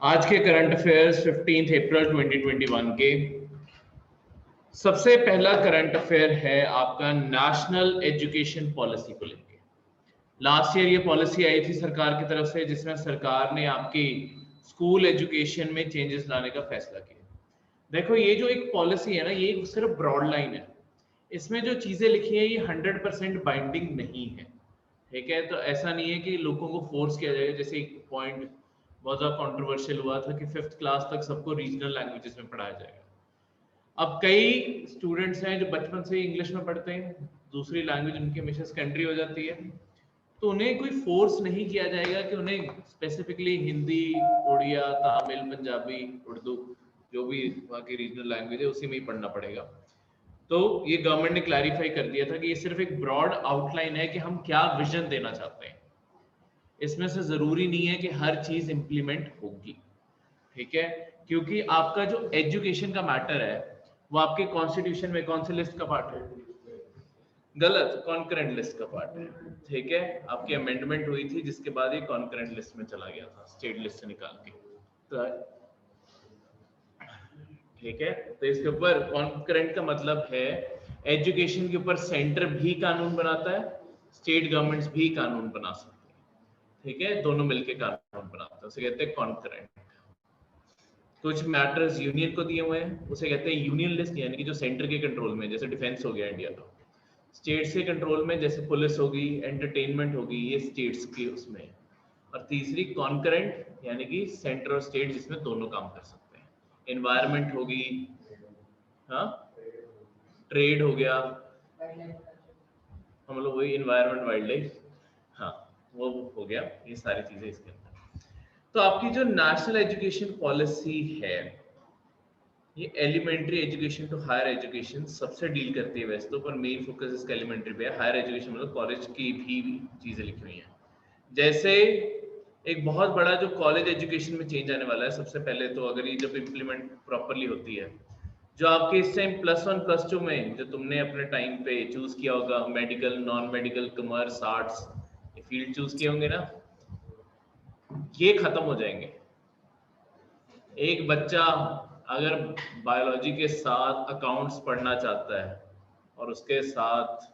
आज के current affairs 15 अप्रैल 2021 के सबसे पहला करंट अफेयर है आपका नेशनल एजुकेशन पॉलिसी को लेके। लास्ट ईयर ये पॉलिसी आई थी सरकार की तरफ से, जिसमें सरकार ने आपकी स्कूल एजुकेशन में चेंजेस लाने का फैसला किया। देखो, ये जो एक पॉलिसी है ना, ये सिर्फ ब्रॉड लाइन है। इसमें जो चीजें लिखी है ये 100% बाइंडिंग नहीं है। ठीक है, तो ऐसा नहीं है कि लोगों को फोर्स किया जाएगा। जैसे एक पॉइंट बहुत ज्यादा कंट्रोवर्शियल हुआ था कि 5th क्लास तक सबको रीजनल लैंग्वेजेस में पढ़ाया जाएगा। अब कई स्टूडेंट्स हैं जो बचपन से ही इंग्लिश में पढ़ते हैं, दूसरी लैंग्वेज उनकी हमेशा सेकेंडरी हो जाती है, तो उन्हें कोई फोर्स नहीं किया जाएगा कि उन्हें स्पेसिफिकली हिंदी, उड़िया, तमिल, पंजाबी, उर्दू, जो भी वहाँ की रीजनल लैंग्वेज है उसी में ही पढ़ना पड़ेगा। तो ये गवर्नमेंट ने क्लैरिफाई कर दिया था कि ये सिर्फ एक ब्रॉड आउटलाइन है कि हम क्या विजन देना चाहते हैं। इसमें से जरूरी नहीं है कि हर चीज इंप्लीमेंट होगी। ठीक है, क्योंकि आपका जो एजुकेशन का मैटर है वो आपके कॉन्स्टिट्यूशन में कौन से लिस्ट का पार्ट है? गलत, कॉन्करेंट लिस्ट का पार्ट है। ठीक है, आपकी अमेंडमेंट हुई थी जिसके बाद ये कॉन्करेंट लिस्ट में चला गया था, स्टेट लिस्ट से निकाल के। तो ठीक है, तो इसके ऊपर कॉन्करेंट का मतलब है एजुकेशन के ऊपर सेंटर भी कानून बनाता है, स्टेट गवर्नमेंट्स भी कानून बना सकते हैं। ठीक है, दोनों मिलके कानून बनाते हैं, उसे कहते हैं कॉन्करेंट। कुछ मैटर्स यूनियन को दिए हुए हैं, उसे कहते हैं यूनियन लिस्ट, यानी कि जो सेंटर के कंट्रोल में, जैसे डिफेंस हो गया इंडिया का। स्टेट्स के कंट्रोल में जैसे पुलिस होगी, एंटरटेनमेंट होगी, ये स्टेट्स के उसमें है। और तीसरी कॉन्करेंट, यानी कि सेंटर और स्टेट जिसमें दोनों काम कर सकते हैं। एनवायरमेंट होगी, हाँ, ट्रेड हो गया, हम लोग वही एनवायरमेंट, वाइल्ड लाइफ, हाँ, वो हो गया, ये सारी चीजें इसके अंदर। तो आपकी जो नेशनल एजुकेशन पॉलिसी है, ये elementary education to higher education सबसे डील करती है वैसे तो, पर मेन फोकस इसका एलिमेंट्री पे है। हायर एजुकेशन मतलब कॉलेज की भी चीजें लिखी हुई हैं। जैसे एक बहुत बड़ा जो कॉलेज एजुकेशन में चेंज आने वाला है, सबसे पहले तो अगर ये जब इम्प्लीमेंट प्रॉपरली होती है, जो आपके इस टाइम +1 +2 में जो तुमने अपने टाइम पे चूज किया होगा, medical, non medical, commerce, arts, ये फील्ड चूज किए होंगे ना, ये खत्म हो जाएंगे। एक बच्चा अगर बायोलॉजी के साथ अकाउंट्स पढ़ना चाहता है और उसके साथ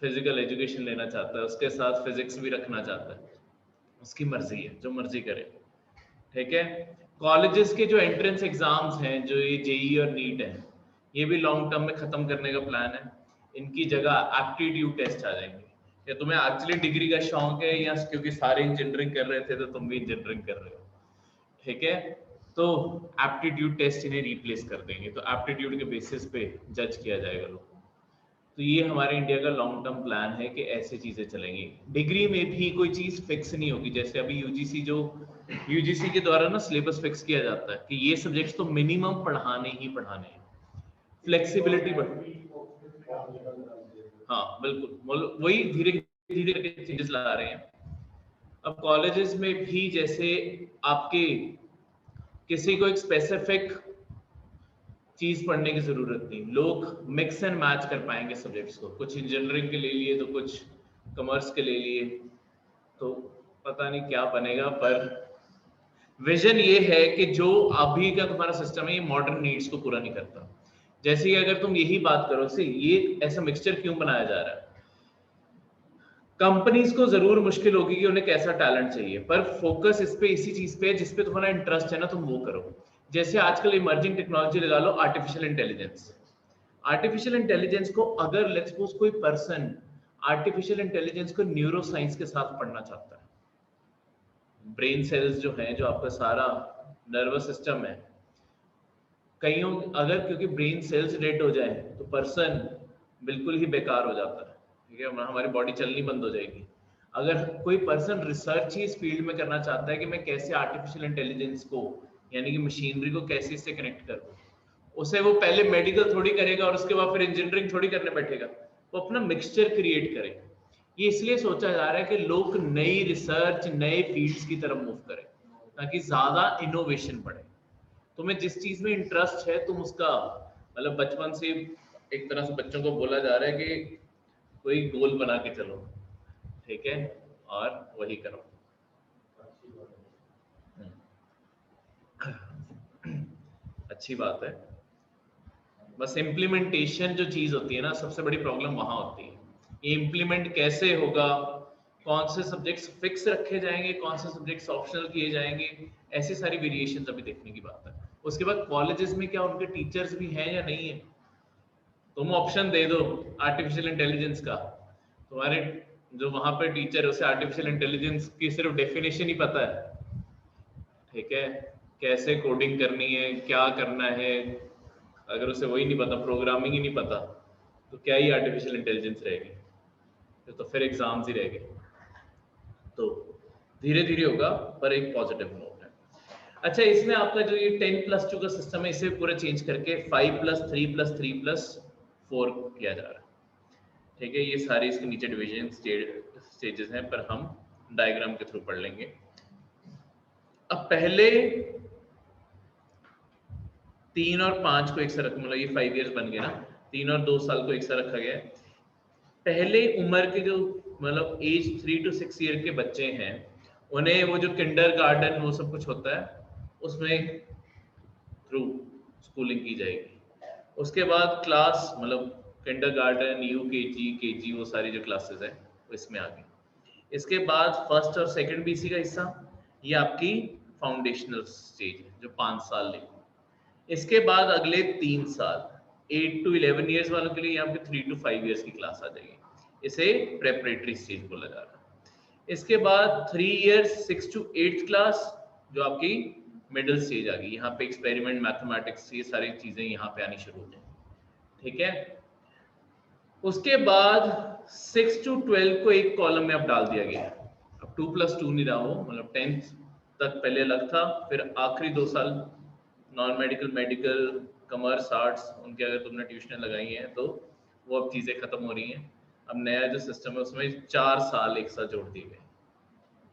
फिजिकल एजुकेशन लेना चाहता है, उसके साथ फिजिक्स भी रखना चाहता है, उसकी मर्जी है, जो मर्जी करे। ठीक है, कॉलेजेस के जो एंट्रेंस एग्जाम्स हैं, जो ये जेई और नीट है, ये भी लॉन्ग टर्म में खत्म करने का प्लान है। इनकी जगह एप्टीट्यूड टेस्ट आ जाएंगे। या तुम्हें एक्चुअली डिग्री का शौक है, या क्योंकि सारे इंजीनियरिंग कर रहे थे तो तुम भी इंजीनियरिंग कर रहे हो, ठीक है, तो एप्टीट्यूड टेस्ट इन्हें रिप्लेस कर देंगे। तो एप्टीट्यूड के बेसिस पे जज किया जाएगा लोगों को। तो ये हमारे इंडिया का लॉन्ग टर्म प्लान है कि ऐसे चीजें चलेंगी। डिग्री में भी कोई चीज फिक्स नहीं होगी। जैसे अभी यूजीसी के द्वारा ना सिलेबस फिक्स किया जाता है कि ये सब्जेक्ट्स तो मिनिमम पढ़ाने ही पढ़ाने हैं। फ्लेक्सिबिलिटी बढ़, हाँ बिल्कुल, वही धीरे धीरे चेंजेस ला रहे हैं। अब कॉलेजेस में भी जैसे आपके किसी को एक स्पेसिफिक चीज पढ़ने की जरूरत नहीं, लोग मिक्स एंड मैच कर पाएंगे सब्जेक्ट्स को। कुछ इंजीनियरिंग के ले लिए तो कुछ कॉमर्स के ले लिए, तो पता नहीं क्या बनेगा, पर विजन ये है कि जो अभी का तुम्हारा सिस्टम है ये मॉडर्न नीड्स को पूरा नहीं करता। जैसे कि अगर तुम यही बात करो, सी ये ऐसा मिक्सचर क्यों बनाया जा रहा है, कंपनीज को जरूर मुश्किल होगी कि उन्हें कैसा टैलेंट चाहिए, पर फोकस इस पे, इसी चीज पे, जिस पे तुम्हारा इंटरेस्ट है ना, तुम वो करो। जैसे आजकल इमर्जिंग टेक्नोलॉजी लगा लो, आर्टिफिशियल इंटेलिजेंस। आर्टिफिशियल इंटेलिजेंस को अगर लेट्स सपोज कोई पर्सन आर्टिफिशियल इंटेलिजेंस को न्यूरो साइंस के साथ पढ़ना चाहता है, ब्रेन सेल्स जो हैं, जो आपका सारा नर्वस सिस्टम है, कईयों अगर क्योंकि ब्रेन सेल्स डेड हो जाए तो पर्सन बिल्कुल ही बेकार हो जाता है। ठीक है, हमारी बॉडी चलनी बंद हो जाएगी। अगर कोई पर्सन रिसर्च ही इस फील्ड में करना चाहता है कि मैं कैसे आर्टिफिशियल इंटेलिजेंस को, यानी कि मशीनरी को कैसे इससे कनेक्ट करूं, उसे वो पहले मेडिकल थोड़ी करेगा और उसके बाद फिर इंजीनियरिंग थोड़ी करने बैठेगा, वो अपना मिक्सचर क्रिएट करे। ये इसलिए सोचा जा रहा है कि लोग नई रिसर्च, नए फील्ड्स की तरफ मूव करें ताकि ज्यादा इनोवेशन बढ़े। तुम्हें जिस चीज में इंटरेस्ट है तुम उसका, मतलब बचपन से एक तरह से बच्चों को बोला जा रहा है कि कोई गोल बना के चलो, ठीक है, और वही करो। अच्छी बात है। बस इम्प्लीमेंटेशन जो चीज होती है ना, सबसे बड़ी प्रॉब्लम वहां होती है। ये इम्प्लीमेंट कैसे होगा, कौन से सब्जेक्ट्स फिक्स रखे जाएंगे, कौन से सब्जेक्ट्स ऑप्शनल किए जाएंगे, ऐसी सारी वेरिएशंस अभी देखने की बात है। उसके बाद कॉलेजेस में क्या उनके टीचर्स भी हैं या नहीं है। तुम ऑप्शन दे दो आर्टिफिशियल इंटेलिजेंस का, तुम्हारे जो वहां पे टीचर है उसे आर्टिफिशियल इंटेलिजेंस की सिर्फ डेफिनेशन ही पता है, ठीक है, कैसे कोडिंग करनी है, क्या करना है, अगर उसे वही नहीं पता, प्रोग्रामिंग ही नहीं पता, तो क्या ही आर्टिफिशियल इंटेलिजेंस रहेगी, तो फिर एग्जाम्स ही रहेंगे। तो धीरे धीरे होगा, पर एक पॉजिटिव नोट है। अच्छा, इसमें आपका जो ये 10+2 का सिस्टम है, इसे पूरा चेंज करके 5+3+3+4 किया जा रहा है, ठीक है। ये सारे इसके नीचे डिवीजन स्टेजेस हैं, पर हम डायग्राम के थ्रू पढ़ लेंगे। अब पहले 3 और 5 को एक साथ रखा, मतलब ये 5 इयर्स बन गए ना, 3 और 2 साल को एक साथ रखा गया है। पहले उम्र के जो मतलब एज 3 to 6 ईयर के बच्चे हैं, उन्हें वो जो किंडर गार्डन वो सब कुछ होता है, उसमें थ्रू स्कूलिंग की जाएगी। उसके बाद क्लास मतलब किंडर गार्डन, यूकेजी, केजी, वो सारी जो क्लासेस है वो इसमें आ गई। इसके बाद फर्स्ट और सेकंड बीसी का हिस्सा, ये आपकी फाउंडेशनल स्टेज है जो 5 साल लेगी। इसके बाद अगले 3 साल 8 to 11 ईयर्स वालों के लिए यहाँ पे 3 to 5 ईयर्स की क्लास आ जाएगी, इसे प्रेपरेटरी स्टेज बोला जा रहा है। इसके बाद 3 ईयर्स 6 to 8th क्लास जो आपकी मिडिल स्टेज आ गई, यहाँ पे एक्सपेरिमेंट, मैथमेटिक्स, ये सारी चीजें यहाँ पे आनी शुरू हो जाएंगी, ठीक है। उसके बाद 6 to 12 को एक कॉलम में अब डाल दिया गया है, अब 2+2 नहीं रहा हो, मतलब 10th तक पहले अलग था, फिर आखिरी 2 साल non medical, medical, commerce, arts, उनके अगर तुमने ट्यूशन लगाई हैं तो वो अब चीजें खत्म हो रही हैं। अब नया जो सिस्टम है उसमें 4 साल एक साथ जोड़ दिए गए,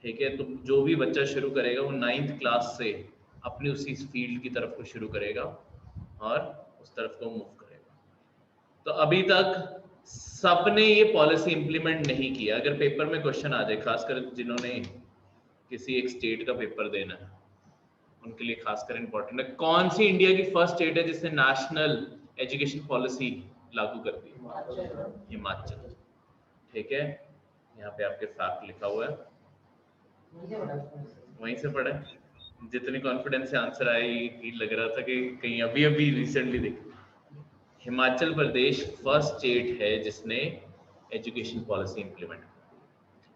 ठीक है। तो जो भी बच्चा शुरू करेगा वो 9th क्लास से अपनी उसी फील्ड की तरफ को शुरू करेगा और उस तरफ को मूव करेगा। तो अभी तक सबने ये पॉलिसी इंप्लीमेंट नहीं किया। अगर पेपर में क्वेश्चन आ जाए, खासकर जिन्होंने किसी एक स्टेट का पेपर देना है, उनके लिए खासकर इंपॉर्टेंट है, कौन सी इंडिया की फर्स्ट स्टेट है जिसने नेशनल एजुकेशन पॉलिसी लागू कर दी? हिमाचल, ठीक है। यहाँ पे आपके फैक्ट लिखा हुआ है, वहीं से पढ़े। जितनी कॉन्फिडेंस से आंसर आया, ये लग रहा था कि कहीं अभी अभी रिसेंटली देख। हिमाचल प्रदेश फर्स्ट स्टेट है जिसने एजुकेशन पॉलिसी इंप्लीमेंट की,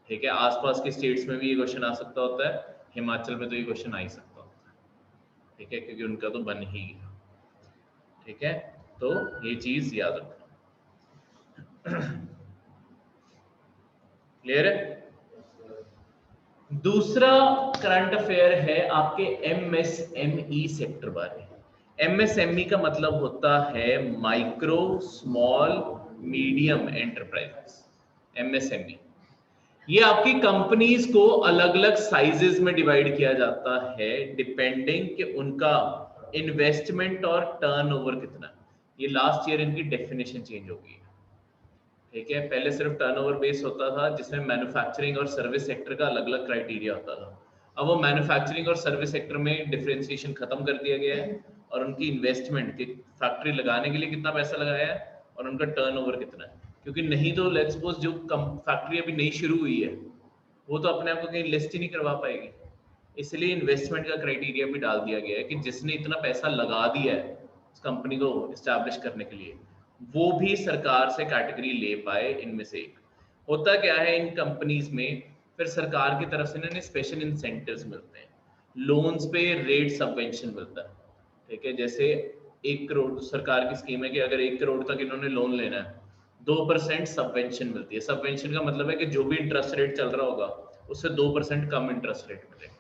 ठीक है। आसपास के स्टेट्स में भी ये क्वेश्चन आ सकता होता है, हिमाचल में तो ये क्वेश्चन आ ही सकता होता है, ठीक है, क्योंकि उनका तो बन ही गया, ठीक है। तो ये चीज याद रखना। क्लियर है? दूसरा करंट अफेयर है आपके एमएसएमई सेक्टर बारे। एमएसएमई का मतलब होता है micro small medium enterprises, MSME. ये आपकी कंपनीज को अलग अलग साइजेस में डिवाइड किया जाता है डिपेंडिंग कि उनका इन्वेस्टमेंट और टर्नओवर कितना। ये लास्ट ईयर इनकी डेफिनेशन चेंज हो गई है, ठीक है। पहले सिर्फ टर्नओवर बेस होता था, जिसमें मैन्युफैक्चरिंग और सर्विस सेक्टर का अलग अलग क्राइटेरिया होता था। अब वो मैन्युफैक्चरिंग और सर्विस सेक्टर में डिफरेंशिएशन खत्म कर दिया गया है, और उनकी इन्वेस्टमेंट की फैक्ट्री लगाने के लिए कितना पैसा लगाया है और उनका टर्नओवर कितना है। क्योंकि नहीं तो लेट्स सपोज जो फैक्ट्री अभी नई शुरू हुई है वो तो अपने आप को कहीं लिस्ट ही नहीं करवा पाएगी, इसलिए इन्वेस्टमेंट का क्राइटेरिया भी डाल दिया गया है कि जिसने इतना पैसा लगा दिया है उस कंपनी को एस्टैब्लिश करने के लिए, वो भी सरकार से कैटेगरी ले पाए। इनमें से एक होता क्या है, इन कंपनीज में फिर सरकार की तरफ से इन्हें स्पेशल इंसेंटिव्स मिलते हैं, लोन्स पे रेट सबवेंशन मिलता है, ठीक है। जैसे 1 करोड़ सरकार की स्कीम है कि अगर 1 करोड़ तक इन्होंने लोन लेना है, 2% सबवेंशन मिलती है। सबवेंशन का मतलब है कि जो भी इंटरेस्ट रेट चल रहा होगा उससे 2% कम इंटरेस्ट रेट मिलेगा।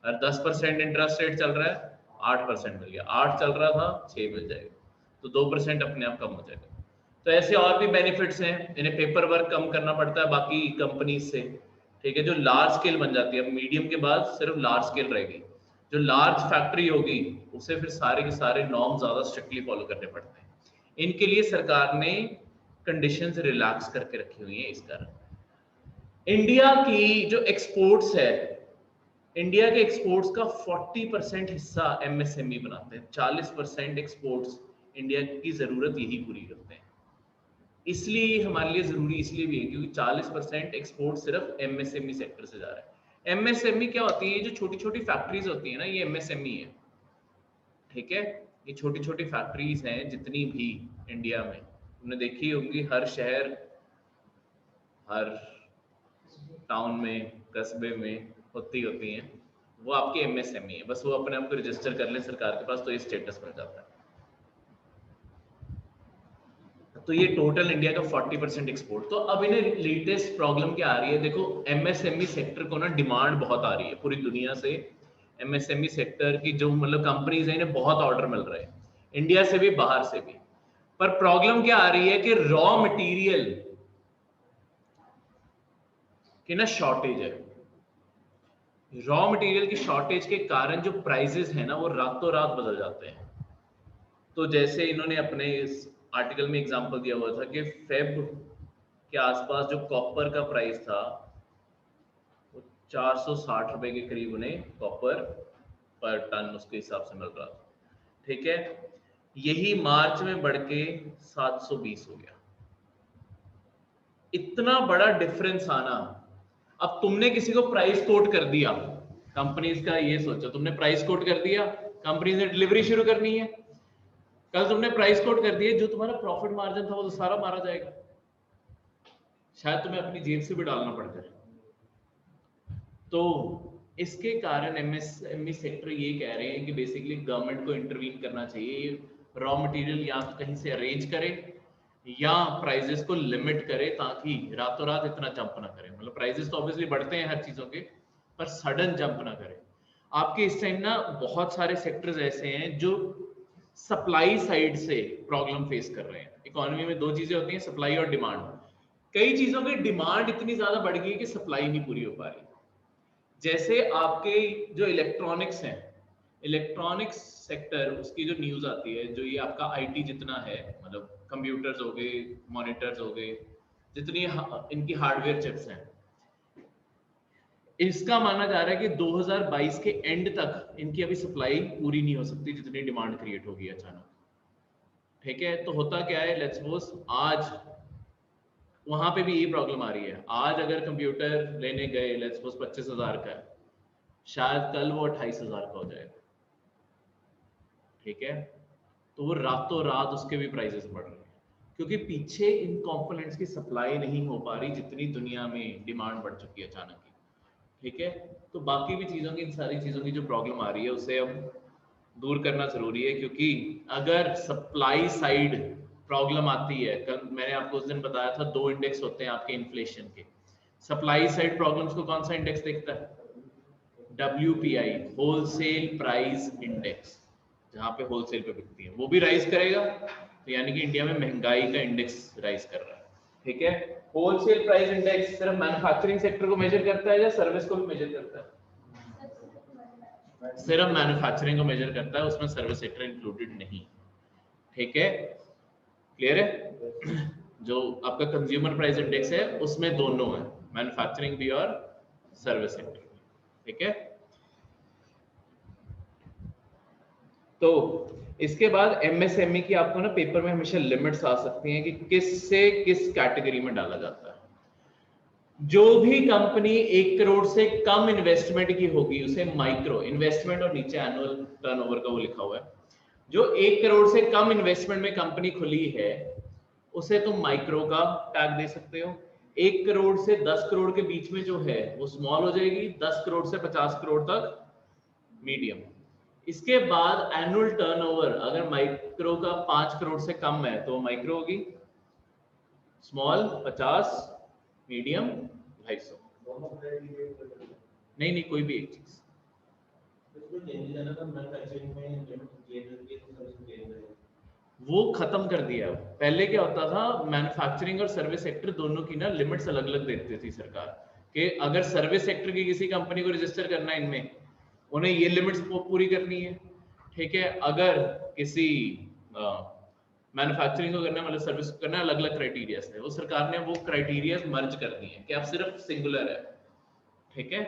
अगर 10% इंटरेस्ट रेट चल रहा है, 8% मिल गया, 8 चल रहा था 6 मिल जाएगा, तो 2% अपने आप कम हो जाएगा। तो ऐसे और भी बेनिफिट्स हैं, इन्हें पेपर वर्क कम करना पड़ता है बाकी कंपनीज से, ठीक है, जो लार्ज स्केल बन जाती है। अब मीडियम के बाद सिर्फ लार्ज स्केल रहेगी, जो लार्ज फैक्ट्री होगी उसे फिर सारे के सारे नॉर्म ज्यादा स्ट्रिक्टली फॉलो करने पड़ते हैं। इनके लिए सरकार ने कंडीशंस रिलैक्स करके रखी हुई है। इस कारण इंडिया की जो एक्सपोर्ट्स है, इंडिया के एक्सपोर्ट्स का 40% हिस्सा एमएसएमई बनाते हैं, 40% एक्सपोर्ट्स इंडिया की जरूरत यही पूरी करते हैं। इसलिए हमारे लिए जरूरी इसलिए भी है क्योंकि 40% एक्सपोर्ट सिर्फ एमएसएमई सेक्टर से जा रहा है। एमएसएमई क्या होती है? जो छोटी छोटी फैक्ट्रीज होती है ना, ये एमएसएमई है, ठीक है। ये छोटी छोटी फैक्ट्रीज हैं जितनी भी इंडिया में, तुमने देखी होंगी, हर शहर, हर टाउन में, कस्बे में होती हैं, वो आपके एमएसएमई है। बस वो अपने आप को रजिस्टर कर ले सरकार के पास तो ये स्टेटस मिल जाता है। तो ये टोटल इंडिया का 40% एक्सपोर्ट। तो अब इन्हें लेटेस्ट प्रॉब्लम क्या आ रही है? देखो, एमएसएमई सेक्टर को ना डिमांड बहुत आ रही है पूरी दुनिया से। एमएसएमई सेक्टर की जो मतलब कंपनीज है, इन्हें बहुत ऑर्डर मिल रहे हैं, इंडिया से भी बाहर से भी। पर प्रॉब्लम क्या आ रही है कि रॉ मटेरियल की ना शॉर्टेज है। रॉ मटेरियल की शॉर्टेज के कारण जो प्राइसेस है ना, वो रातों रात बदल जाते हैं। तो जैसे इन्होंने अपने इस आर्टिकल में एग्जांपल दिया हुआ था कि फेब के आसपास जो कॉपर का प्राइस था, वो 460 रुपए के करीब उन्हें कॉपर पर टन उसके हिसाब से मिल रहा था, ठीक है। यही मार्च में बढ़ के 720 हो गया। इतना बड़ा डिफरेंस आना। अब तुमने किसी को प्राइस कोट कर दिया, कंपनीज का ये सोचो, तुमने प्राइस कोट कर दिया, कंपनी ने डिलीवरी शुरू करनी है, कल तुमने प्राइस कोट कर दिया, जो तुम्हारा प्रॉफिट मार्जिन था वो तो सारा मारा जाएगा, शायद तुम्हें अपनी जेब से भी डालना पड़ जाए। तो इसके कारण एमएसएमई सेक्टर ये कह रहे हैं कि बेसिकली गवर्नमेंट को इंटरवीन करना चाहिए, रॉ मटेरियल या तो कहीं से अरेंज करे या प्राइजेस को लिमिट करे, ताकि रातों रात इतना जंप ना करे। मतलब प्राइजेस तो ऑब्वियसली बढ़ते हैं हर चीजों के, पर सडन जंप ना करे। आपके इस टाइम ना बहुत सारे सेक्टर्स ऐसे हैं जो सप्लाई साइड से प्रॉब्लम फेस कर रहे हैं। इकोनॉमी में दो चीजें होती हैं, सप्लाई और डिमांड। कई चीजों की डिमांड इतनी ज्यादा बढ़ गई है कि सप्लाई नहीं पूरी हो पा रही। जैसे आपके जो इलेक्ट्रॉनिक्स हैं, इलेक्ट्रॉनिक्स सेक्टर, उसकी जो न्यूज आती है, जो ये आपका आईटी जितना है, मतलब कंप्यूटर्स हो गए, मॉनिटर्स हो गए, जितनी इनकी हार्डवेयर चिप्स हैं, इसका माना जा रहा है कि 2022 के एंड तक इनकी अभी सप्लाई पूरी नहीं हो सकती, जितनी डिमांड क्रिएट होगी अचानक, ठीक है। तो होता क्या है, लेट्स सपोज आज वहां पे भी ये प्रॉब्लम आ रही है। आज अगर कंप्यूटर लेने गए, लेट्स सपोज 25,000 का है, शायद कल वो 28,000 का हो जाएगा, ठीक है। तो वो रातों रात उसके भी प्राइसेस बढ़ रहे हैं, क्योंकि पीछे इन कंपोनेंट्स की सप्लाई नहीं हो पा रही, जितनी दुनिया में डिमांड बढ़ चुकी है अचानक ही, ठीक है। तो बाकी भी चीजों की, इन सारी चीजों की जो प्रॉब्लम आ रही है, उसे अब दूर करना जरूरी है। क्योंकि अगर सप्लाई साइड प्रॉब्लम आती है, कल मैंने आपको उस दिन बताया था, दो इंडेक्स होते हैं आपके इन्फ्लेशन के। सप्लाई साइड प्रॉब्लम्स को कौन सा इंडेक्स देखता है? WPI, होलसेल प्राइस इंडेक्स, जहां पे होलसेल पे बिकती है, वो भी राइज करेगा, तो यानी कि इंडिया में महंगाई का इंडेक्स राइज कर रहा है, ठीक है। होलसेल प्राइस इंडेक्स सिर्फ मैन्युफैक्चरिंग सेक्टर को मेजर करता है या सर्विस को भी मेजर करता है? सिर्फ मैन्युफैक्चरिंग को मेजर करता है, उसमें सर्विस सेक्टर इंक्लूडेड नहीं, ठीक है। क्लियर है? जो आपका कंज्यूमर प्राइस इंडेक्स है, उसमें दोनों है, मैन्युफैक्चरिंग भी और सर्विस सेक्टर, ठीक है। तो इसके बाद एमएसएमई की आपको ना पेपर में हमेशा लिमिट्स आ सकती हैं कि किस से किस कैटेगरी में डाला जाता है। जो भी कंपनी 1 करोड़ से कम इन्वेस्टमेंट की होगी, उसे माइक्रो इन्वेस्टमेंट, और नीचे एनुअल टर्नओवर का वो लिखा हुआ है, जो 1 करोड़ से कम इन्वेस्टमेंट में कंपनी खुली है, उसे तुम माइक्रो का टैग दे सकते हो। 1 करोड़ से 10 करोड़ के बीच में जो है वो स्मॉल हो जाएगी, 10 करोड़ से 50 करोड़ तक मीडियम। इसके बाद एनुअल टर्नओवर अगर माइक्रो का 5 करोड़ से कम है तो माइक्रो होगी, स्मॉल 50, मीडियम 250। नहीं, कोई भी एक चीज। वो खत्म कर दिया। पहले क्या होता था, मैन्युफैक्चरिंग और सर्विस सेक्टर दोनों की ना लिमिट्स अलग अलग देती थी सरकार, कि अगर सर्विस सेक्टर की किसी कंपनी को रजिस्टर करना है, इनमें उन्हें ये लिमिट्स पूरी करनी है, ठीक है। अगर किसी मैन्युफैक्चरिंग को करना है, मतलब सर्विस को करना है, अलग अलग क्राइटेरिया है। वो सरकार ने वो क्राइटेरिया मर्ज कर दिए हैं कि अब सिर्फ सिंगुलर है, ठीक है।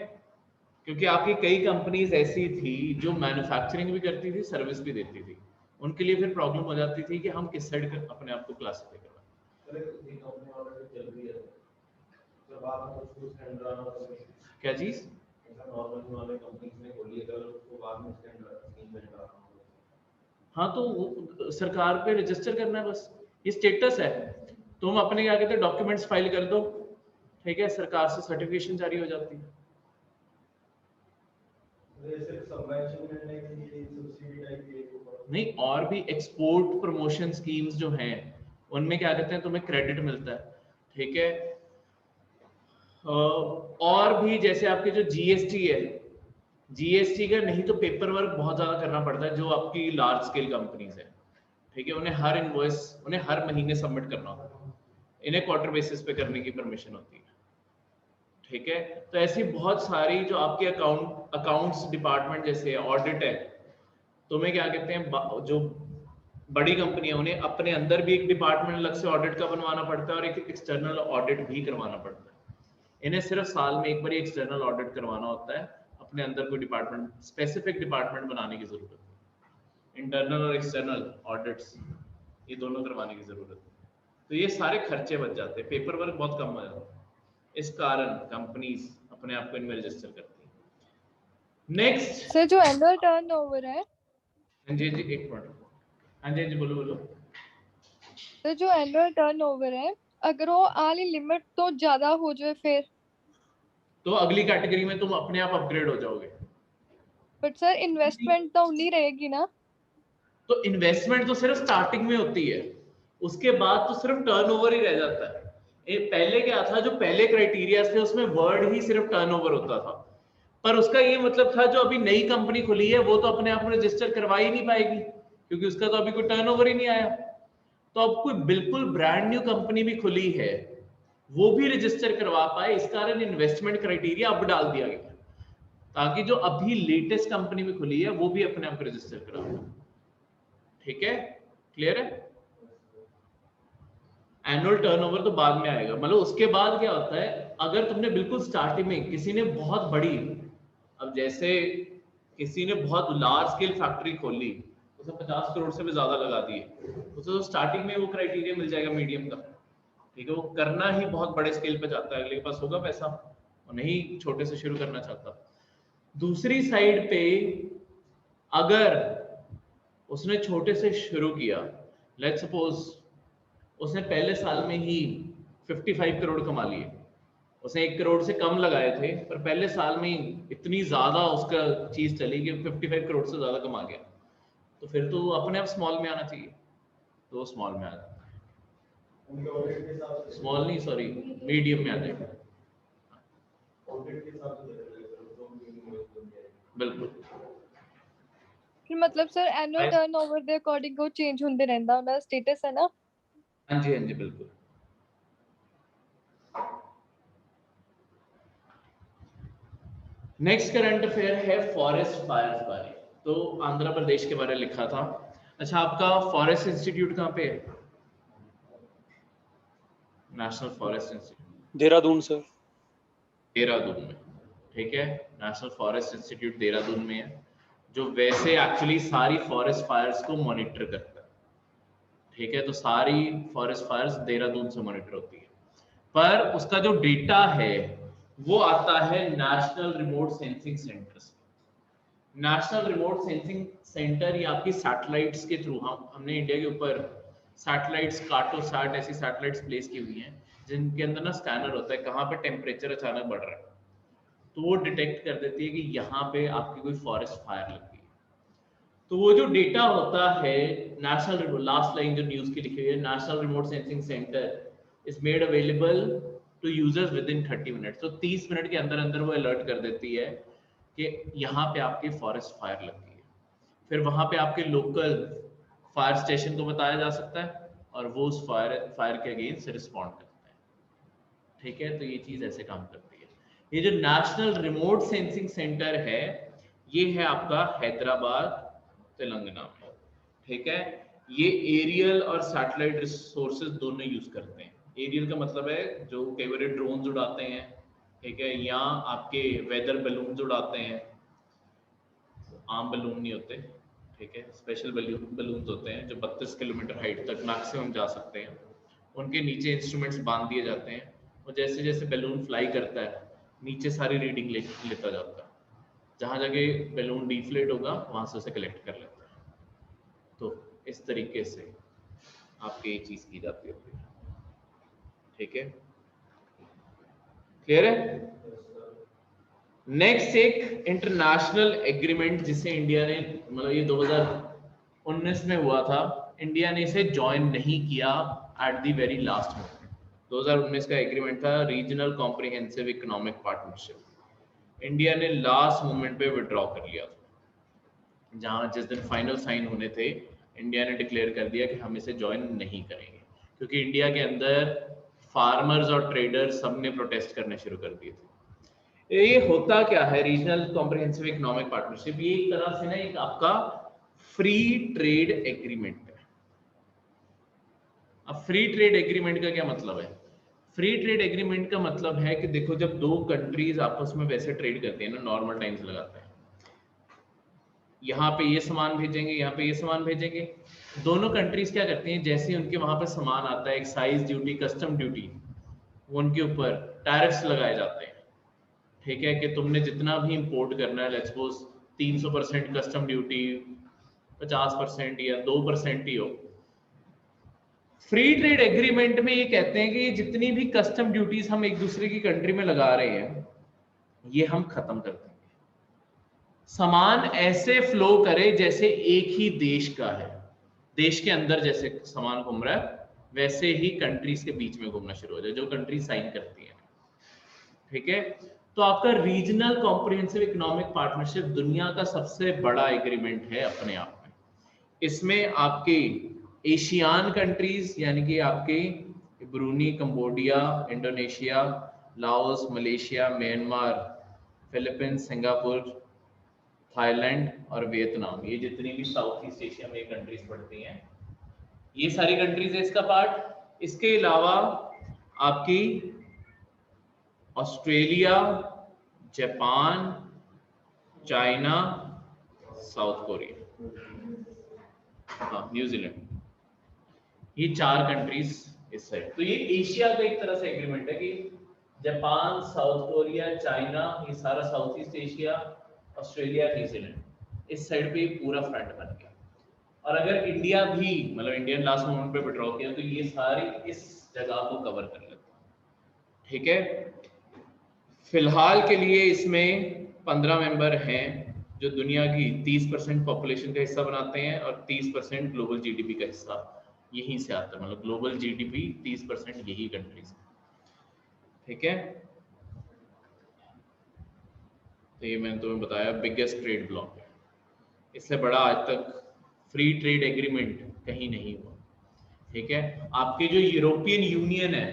क्योंकि आपकी कई कंपनीज ऐसी थी जो मैन्युफैक्चरिंग भी करती थी, सर्विस भी देती थी, उनके लिए फिर प्रॉब्लम हो जाती थी कि हम किस साइड अपने आप को क्लासिफाई करवाएं। क्या चीज? हाँ तो वो सरकार पे रजिस्टर करना है बस, ये स्टेटस है। तुम अपने क्या कहते हैं डॉक्यूमेंट्स फाइल कर दो, ठीक है, सरकार से सर्टिफिकेशन जारी हो जाती है। नहीं, और भी एक्सपोर्ट प्रमोशन स्कीम्स जो हैं उनमें क्या कहते हैं तुम्हें क्रेडिट मिलता है, ठीक है। और भी जैसे आपके जो जीएसटी है, जीएसटी का नहीं तो पेपर वर्क बहुत ज्यादा करना पड़ता है जो आपकी लार्ज स्केल कंपनीज है, ठीक है, उन्हें हर इनवॉइस उन्हें हर महीने सबमिट करना होता है, इन्हें क्वार्टर बेसिस पे करने की परमिशन होती है, ठीक है। तो ऐसी बहुत सारी जो आपके अकाउंट्स डिपार्टमेंट जैसे ऑडिट है, तुम्हें क्या कहते हैं जो बड़ी कंपनी है उन्हें अपने अंदर भी एक डिपार्टमेंट अलग से ऑडिट का बनवाना पड़ता है और एक एक्सटर्नल ऑडिट भी करवाना पड़ता है। इन्हें सिर्फ साल में एक बार एक्सटर्नल ऑडिट करवाना होता है, अपने अंदर कोई डिपार्टमेंट स्पेसिफिक डिपार्टमेंट बनाने की जरूरत है। इंटरनल और एक्सटर्नल ऑडिट्स ये दोनों करवाने की जरूरत है, तो ये सारे खर्चे बच जाते हैं, पेपर वर्क बहुत कम हो जाता है, इस कारण कंपनीज अपने आप को इनमें रजिस्टर करती है। नेक्स्ट सर, जो एनुअल टर्नओवर है, हाँ जी जी एक मिनट, हाँ जी बोलो बोलो। तो जो एनुअल टर्नओवर है, अगर वो आली लिमिट तो ज्यादा हो जाए फिर? तो अगली कैटेगरी में तुम अपने आप अपग्रेड हो जाओगे। बट सर, इन्वेस्टमेंट तो नहीं रहेगी ना? तो इन्वेस्टमेंट तो सिर्फ स्टार्टिंग में होती है, उसके बाद तो सिर्फ टर्नओवर ही रह जाता है। पहले क्या था, जो पहले क्राइटेरिया थे उसमें वर्ड ही सिर्फ टर्नओवर होता था, पर उसका ये मतलब था जो अभी नई कंपनी खुली है वो तो अपने आप में रजिस्टर करवा ही नहीं पाएगी क्योंकि उसका तो अभी कोई टर्नओवर ही नहीं आया। तो अब कोई बिल्कुल ब्रांड न्यू कंपनी भी खुली है वो भी रजिस्टर करवा पाए, इस कारण इन्वेस्टमेंट क्राइटेरिया अब डाल दिया गया ताकि जो अभी लेटेस्ट कंपनी में खुली है वो भी अपने आप को रजिस्टर करा, ठीक है, क्लियर है। एनुअल टर्नओवर तो बाद में आएगा, मतलब उसके बाद क्या होता है, अगर तुमने बिल्कुल स्टार्टिंग में किसी ने बहुत बड़ी, अब जैसे किसी ने बहुत लार्ज स्केल फैक्ट्री खोली, उसे 50 करोड़ से भी ज्यादा लगा दिए, उसे तो स्टार्टिंग में वो क्राइटेरिया मिल जाएगा मीडियम का, ठीक है, वो करना ही बहुत बड़े स्केल पे चाहता है, अगले के पास होगा पैसा और नहीं छोटे से शुरू करना चाहता। दूसरी साइड पे अगर उसने छोटे से शुरू किया, लेट्स सपोज उसने पहले साल में ही 55 करोड़ कमा लिए, उसने 1 करोड़ से कम लगाए थे पर पहले साल में ही इतनी ज्यादा उसका चीज चली कि 55 करोड़ से ज्यादा कमा गया, तो फिर तो अपने आप स्मॉल में आना चाहिए, तो वो स्मॉल में आ जाता है, स्मॉल नहीं सॉरी मीडियम में आ जाएगा, बिल्कुल। फिर मतलब सर एनुअल टर्नओवर ਦੇ ਅਕੋਰਡਿੰਗ ਉਹ ਚੇਂਜ ਹੁੰਦੇ ਰਹਿੰਦਾ ਉਹਦਾ ਸਟੇਟਸ ਹੈ ਨਾ? हाँ जी बिल्कुल। नेक्स्ट करंट अफेयर है फॉरेस्ट फायर्स बारे, तो आंध्र प्रदेश के बारे में लिखा था। अच्छा, आपका फॉरेस्ट इंस्टीट्यूट कहाँ पे है? National forest institute Dehradun sir. Dehradun में, ठीक है, नेशनल फॉरेस्ट इंस्टीट्यूट देहरादून में है, जो वैसे एक्चुअली सारी फॉरेस्ट फायर्स को मॉनिटर करता है, ठीक है, तो सारी फॉरेस्ट फायर्स देहरादून से मॉनिटर होती है, पर उसका जो डेटा है वो आता है नेशनल रिमोट सेंसिंग सेंटर से। नेशनल रिमोट सेंसिंग सेंटर ये आपकी सैटेलाइट्स के थ्रू, हमने इंडिया के ऊपर सैटेलाइट्स, कार्टोसैट ऐसी सैटेलाइट्स प्लेस की हुई हैं जिनके अंदर ना स्कैनर होता है, कहाँ पे टेम्परेचर अचानक बढ़ रहा है तो वो डिटेक्ट कर देती है कि यहाँ पे आपकी कोई फॉरेस्ट फायर लग गई है। तो वो जो डेटा होता है नेशनल, लास्ट लाइन जो न्यूज की लिखी हुई है, national remote sensing centre is made available to users within 30 minute, तो 30 मिनट के अंदर अंदर वो अलर्ट कर देती है कि यहाँ पे आपकी फॉरेस्ट फायर लग गई है, फिर वहां पे आपके लोकल फायर स्टेशन को बताया जा सकता है और वो उस फायर के अगेंस्ट रिस्पॉन्ड करते हैं, ठीक है, तो ये चीज ऐसे काम करती है। ये जो नेशनल रिमोट सेंसिंग सेंटर है ये है आपका हैदराबाद तेलंगाना में, ठीक है, ये एरियल और सैटेलाइट रिसोर्सेज दोनों यूज करते हैं। एरियल का मतलब है जो कई बार ड्रोन्स उड़ाते हैं ठीक है। यहाँ आपके वेदर बलून उड़ाते हैं, आम बलून नहीं होते, ठीक है, स्पेशल बलून होते हैं जो 32 किलोमीटर हाइट तक मैक्सिमम जा सकते हैं। उनके नीचे इंस्ट्रूमेंट्स बांध दिए जाते हैं और जैसे जैसे बैलून फ्लाई करता है नीचे सारी रीडिंग लेता जाता है, जहाँ जगह बैलून डिफ्लेट होगा वहां से उसे कलेक्ट कर लेता है। तो इस तरीके से आपकी ये चीज की जाती होती है, ठीक है, क्लियर है। नेक्स्ट एक इंटरनेशनल एग्रीमेंट जिसे इंडिया ने, मतलब ये 2019 में हुआ था, इंडिया ने इसे ज्वाइन नहीं किया at the very last moment. 2019 का एग्रीमेंट था regional comprehensive economic partnership. India ने लास्ट मोमेंट पे विड्रॉ कर लिया था, जहां जिस दिन फाइनल साइन होने थे इंडिया ने डिक्लेयर कर दिया कि हम इसे ज्वाइन नहीं करेंगे, क्योंकि इंडिया के अंदर फार्मर्स और ट्रेडर्स सबने प्रोटेस्ट करने शुरू कर दिए थे। ये होता क्या है रीजनल कॉम्प्रिहेंसिव इकोनॉमिक पार्टनरशिप? ये एक तरह से ना एक आपका फ्री ट्रेड एग्रीमेंट है। अब फ्री ट्रेड एग्रीमेंट का क्या मतलब है? फ्री ट्रेड एग्रीमेंट का मतलब है कि देखो, जब दो कंट्रीज आपस में वैसे ट्रेड करते हैं ना, नॉर्मल टाइम से लगाते हैं, यहाँ पे ये सामान भेजेंगे, यहाँ पे ये सामान भेजेंगे, दोनों कंट्रीज क्या करती हैं, जैसे उनके वहां पर सामान आता है, एक्साइज ड्यूटी, कस्टम ड्यूटी, उनके ऊपर टैरिफ्स लगाए जाते हैं, ठीक है, कि तुमने जितना भी इंपोर्ट करना है, लेट्स सपोज 300% कस्टम ड्यूटी, 50% या 2% ही हो। फ्री ट्रेड एग्रीमेंट में ये कहते हैं कि जितनी भी कस्टम ड्यूटीज हम एक दूसरे की कंट्री में लगा रहे हैं, ये हम खत्म कर देंगे। सामान ऐसे फ्लो करे जैसे एक ही देश का है, देश के अंदर जैसे सामान घूम रहा है वैसे ही कंट्रीज के बीच में घूमना शुरू हो जाए, जो कंट्री साइन करती है, ठीक है। तो आपका रीजनल कॉम्प्रिहेंसिव इकोनॉमिक पार्टनरशिप दुनिया का सबसे बड़ा एग्रीमेंट है अपने आप में। इसमें आपके एशियान कंट्रीज यानी कि आपके Bruny, Cambodia, Indonesia, Laos, Malaysia, Myanmar, Philippines, Singapore, Thailand और वियतनाम, ये जितनी भी साउथ ईस्ट एशिया में कंट्रीज पड़ती हैं, ये सारी कंट्रीज है इसका पार्ट। इसके अलावा आपकी Australia, Japan, China, south Korea, हाँ, न्यूजीलैंड, ये 4 कंट्रीज इस साइड। तो ये एशिया का एक तरह से एग्रीमेंट है कि जापान, साउथ कोरिया, चाइना, ये सारा south east Asia, Australia, New Zealand, इस साइड पे पूरा फ्रंट बन गया। और अगर इंडिया भी, मतलब इंडियन लास्ट मोमेंट पे विड्रॉ किया, तो ये सारी इस जगह को कवर कर लेता है, ठीक है। फिलहाल के लिए इसमें 15 मेंबर हैं जो दुनिया की 30% पॉपुलेशन का हिस्सा बनाते हैं और 30% ग्लोबल जीडीपी का हिस्सा यहीं से आता है, मतलब ग्लोबल जीडीपी 30% यही कंट्रीज, ठीक है। तो ये मैंने तुम्हें बताया बिगेस्ट ट्रेड ब्लॉक है, इससे बड़ा आज तक फ्री ट्रेड एग्रीमेंट कहीं नहीं हुआ, ठीक है। आपके जो यूरोपियन यूनियन है